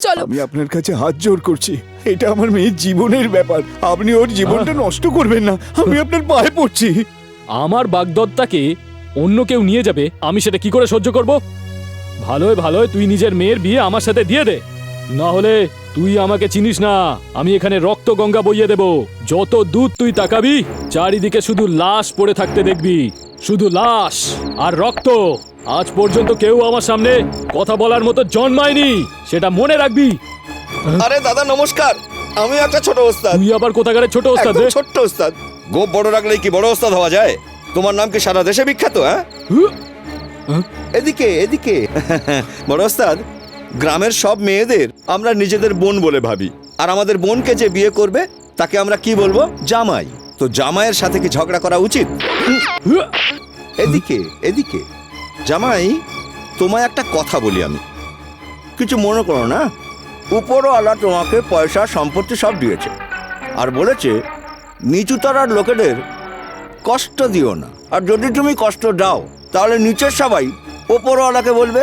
চলো। আমি আপনার কাছে হাত জোড় করছি, এটা আমার মেয়ের জীবনের ব্যাপার, আপনি ওর জীবনটা নষ্ট করবেন না, আমি আপনার পায়ে পড়ছি। আমার বাগদত্তাকে অন্য কেউ নিয়ে যাবে, আমি সেটা কি করে সহ্য করব? ভালোই ভালোই তুই নিজের মেয়ের বিয়ে আমার সাথে দিয়ে দে, না হলে তুই আমাকে চিনিস না, আমি এখানে রক্ত গঙ্গা বইয়ে দেব। যত দূর তুই তাকাবি চারিদিকে শুধু লাশ পড়ে থাকতে দেখবি, শুধু লাশ আর রক্ত। আজ পর্যন্ত কেউ আমার সামনে কথা বলার মতো জন্মায়নি, সেটা মনে রাখবি। আরে দাদা নমস্কার, আমি একটা ছোট ওস্তাদ। তুই আবার কোথাকারে ছোট ওস্তাদ একদম রে? ছোট্ট ওস্তাদ। গোপ বড় রাখলেই কি বড় ওস্তাদ হওয়া যায়? তোমার নাম কি সারা দেশে বিখ্যাত? হ্যাঁ, এদিকে এদিকে। বড় ওস্তাদ, গ্রামের সব মেয়েদের আমরা নিজেদের বোন বলে ভাবি, আর আমাদের বোনকে যে বিয়ে করবে তাকে আমরা কি বলবো? জামাই। তো জামাইয়ের সাথে কি ঝগড়া করা উচিত? এদিকে এদিকে। জামাই, তোমায় একটা কথা বলি আমি, কিছু মনে করো না। উপরওয়ালা তোমাকে পয়সা সম্পত্তি সব দিয়েছে, আর বলেছে নিচু তলার লোকেদের কষ্ট দিও না, আর যদি তুমি কষ্ট দাও তাহলে নিচের সবাই উপরওয়ালাকে বলবে,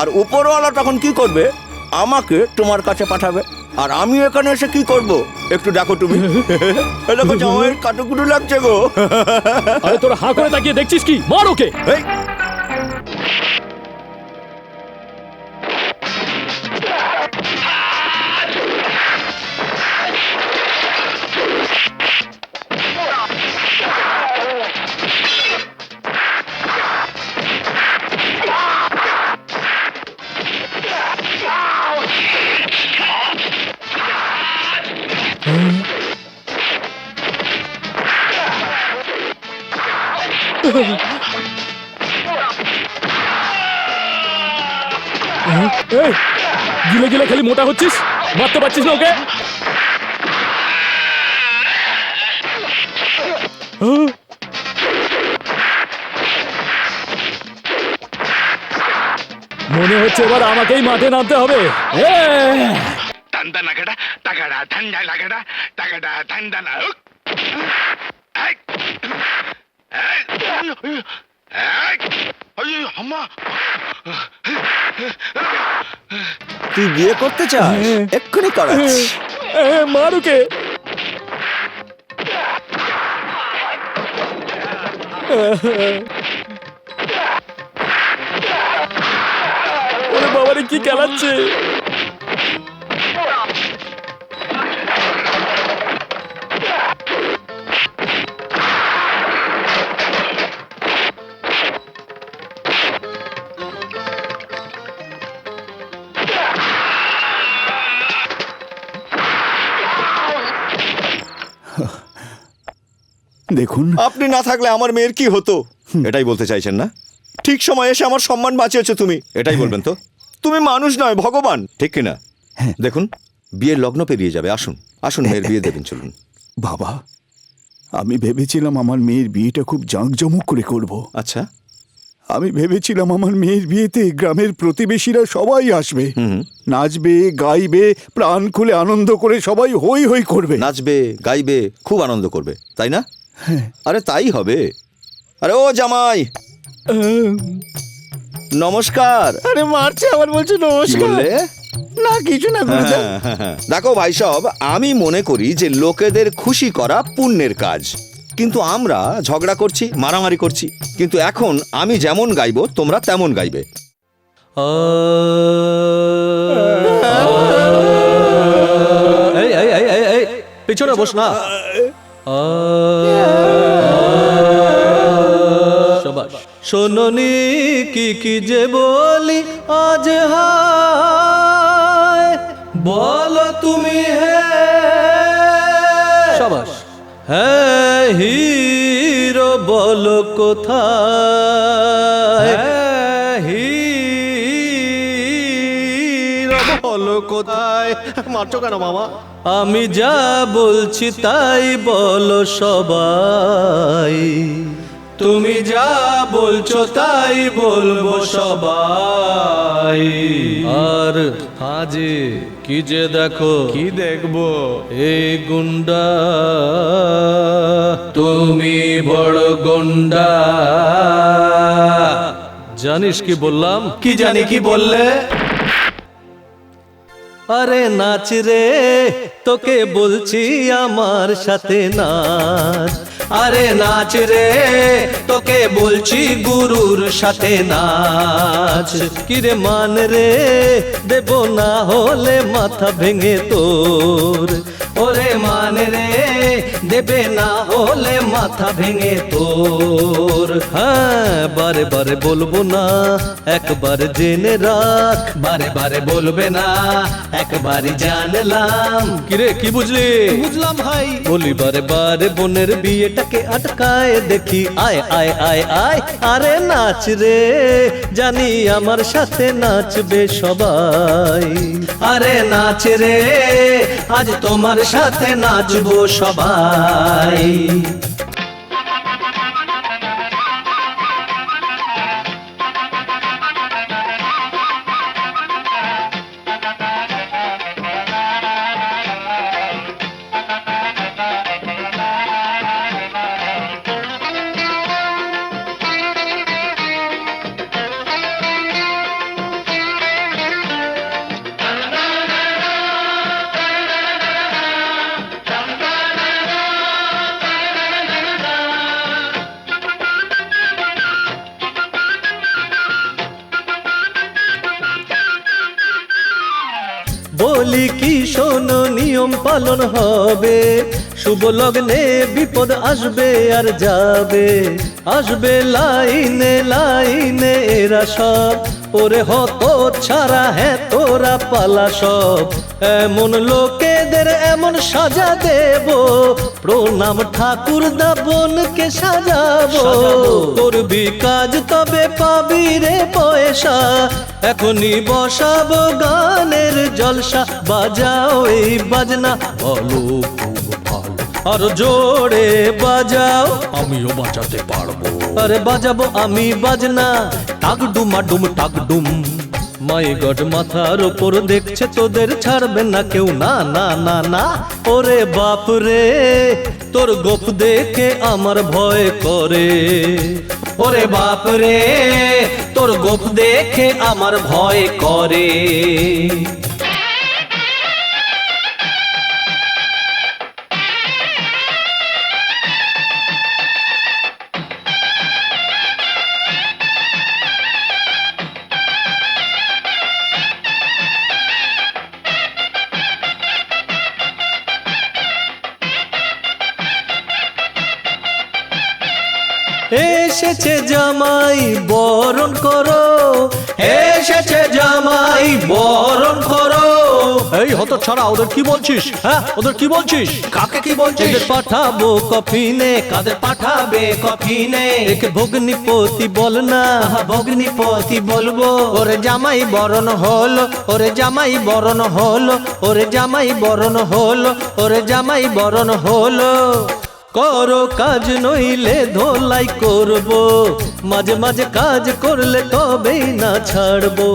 আর উপরওয়ালা তখন কি করবে? আমাকে তোমার কাছে পাঠাবে, আর আমি এখানে এসে কি করব একটু দেখো তুমি। দেখো জামাইয়ের কাটুকুটু লাগছে গো। আরে তোরা হাঁ করে তাকিয়ে দেখছিস কি? মার ওকে। এই, এই, গিলে গিলে খালি মোটা হচ্ছিস, মারতে পারছিস না ওকে? মনে হচ্ছে এবার আমাকেই মাঠে নামতে হবে। Tanda nagada, tagada, tanda nagada, tagada, tanda na. আম্মা, তুই বিয়ে করতে চাস? এক্ষুনি করাচ্ছি। মার ওকে। ওরে বাবারে কি খেলাচ্ছে! দেখুন, আপনি না থাকলে আমার মেয়ের কি হতো, এটাই বলতে চাইছেন না? ঠিক সময় এসে আমার সম্মান বাঁচিয়েছো তুমি, এটাই বলবেন তো? তুমি মানুষ নয়, ভগবান, ঠিক কিনা? দেখুন, বিয়ের লগ্ন পেরিয়ে যাবে, আসুন আসুন, মেয়ের বিয়ে দেবেন, চলুন। বাবা, আমি ভেবেছিলাম আমার মেয়ের বিয়েটা খুব জাঁকজমক করে করব। আচ্ছা, আমি ভেবেছিলাম আমার মেয়ের বিয়েতে গ্রামের প্রতিবেশীরা সবাই আসবে, নাচবে গাইবে, প্রাণ খুলে আনন্দ করে সবাই হই হই করবে। নাচবে গাইবে, খুব আনন্দ করবে, তাই না? আরে তাই হবে। আরে ও জামাই, নমস্কার। আরে মারছে আবার, বলছে কি নমস্কার। বললে? না কিছু না গুরুদেব। দেখো ভাই সব, আমি মনে করি যে লোকেদের খুশি করা পুণ্যের কাজ, কিন্তু আমরা ঝগড়া করছি, মারামারি করছি। কিন্তু এখন আমি যেমন গাইবো তোমরা তেমন গাইবে। পিছনে বস না। শোনি কি কি যে বলি আজ, হায় বলো তুমি হে শাবাশ। হ্যাঁ হিরো বলো কোথায়, হিরো বলো কোথায়। মারছো কেন মামা? আমি যা বলছি তাই বলো সবাই, তুমি যা বলছো তাই বলবো সবাই। আর আজে কি যে দেখো, কি দেখবো? এই গুন্ডা, তুমি বড় গুন্ডা। জানিস কি বললাম? কি জানি কি বললে? আরে নাচ রে, তোকে বলছি আমার সাথে নাচ। আরে নাচ রে, তোকে বলছি গুরুর সাথে নাচ। কিরে মান রে, দেব না হলে মাথা ভেঙে তোর। ওরে মান রে, দেবে না হলে মাথা ভেঙে তোর। হ্যাঁ, বারে বারে বলবো না, একবার জেনে রাখ। বারে বারে বলবে না, একবারই জানলাম। কিরে কি বুঝলি? বুঝলাম ভাই। বলি বারে বারে বোনের বিয়েটাকে আটকায় দেখি। আয় আয় আয় আয়, আরে নাচ রে, জানি আমার সাথে নাচবে সবাই। আরে নাচ রে, আজ তোমার সাথে নাচবো সবাই। বলি কি শোনো, নিয়ম পালন হবে। শুভ লগ্নে বিপদ আসবে আর যাবে। আসবে লাইনে লাইনে এরা সব। ওরে হত ছাড়া, হ্যাঁ তোরা পালা সব। এমন লোকেদের এমন সাজা দেব, প্রণাম ঠাকুর দাবনকে সাজাবো। করবি কাজ তবে পাবি রে পয়সা। এখনই বসাবো গানের জলসা। বাজাও এই বাজনা, বলো আর জোরে বাজাও, আমিও বাজাতে পারবো। আরে বাজাবো আমি বাজনা, টাকডুমা ডুম টাকডুম। মাই গড, মাথার ওপর দেখছে তোদের ছাড়বে না কেউ। না না না না, ওরে বাপ রে, তোর গোপ দেখে আমার ভয় করে। ওরে বাপ রে, তোর গোপ দেখে আমার ভয় করে। এসেছে জামাই বরণ করো, এসেছে জামাই বরণ করো। এই হতো ছাড়া, ওদের কি বলছিস? হ্যাঁ, ওদের কি বলছিস? কাকে কি বলছিস? এদের পাঠাবো কফিনে। কাদের পাঠাবে কফিনে? একে ভগ্নিপতি বল না। ভগ্নিপতি বলবো। ওরে জামাই বরণ হলো, ওরে জামাই বরণ হলো, ওরে জামাই বরণ হলো, ওরে জামাই বরণ হলো। করো কাজ নইলে ধোলাই করবো। মাঝে মাঝে কাজ করলে তবেই না ছাড়বো।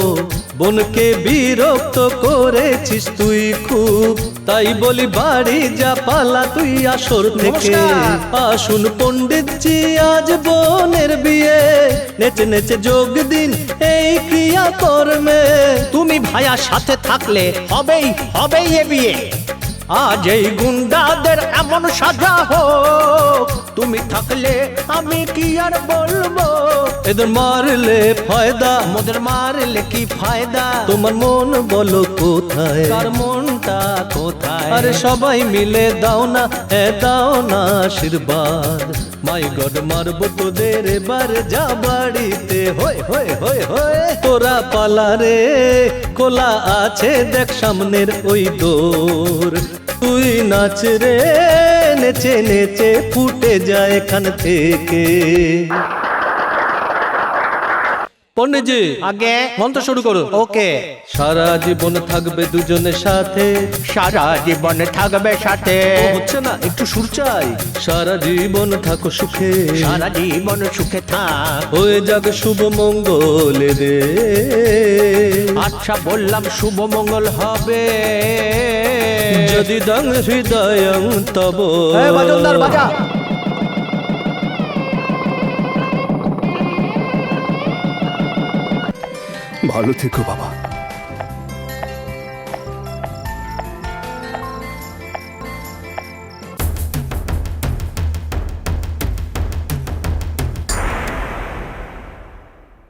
বোনকে বিরক্ত করেছিস তুই খুব, তাই বলি বাড়ি যা পালা তুই আসর থেকে। আসুন পণ্ডিতজি, আজ বোনের বিয়ে। নেচে নেচে যোগ দিন এই ক্রিয়া কর্মে। তুমি ভাইয়ার সাথে থাকলে হবেই হবেই এ বিয়ে। আজ এই গুন্ডাদের এমন সাজা হোক, তুমি থাকলে আমি কি আর বলবো। এদের মারলে ফায়দা, মোদের মারলে কি ফায়দা। তোমার মন বলো কোথায়, কার মনটা কোথায়। আরে সবাই মিলে দাও না, দাও না আশীর্বাদ। মাই গড, মারবো তোদের এবার যা বাড়িতে। হই হই হই হই, তোরা পালা রে, খোলা আছে দেখ সামনের ওই দোর। তুই নাচ রে, নেচে নেচে ফুটে যায় এখান থেকে। পণ্ডিতজি, আগে মন্ত্র শুরু করো। ওকে। সারা জীবন থাকবে দুজনের সাথে। সারা জীবন থাকবে সাথে। হচ্ছে না, একটু সুর চাই। সারা জীবন থাকো সুখে, সারা জীবন সুখে থাক। হয়ে যাক শুভ মঙ্গল রে। আচ্ছা বললাম শুভ মঙ্গল হবে। যদি দং হৃদয়ং তব। বাজনদার বাজা। ভালো থেকো বাবা।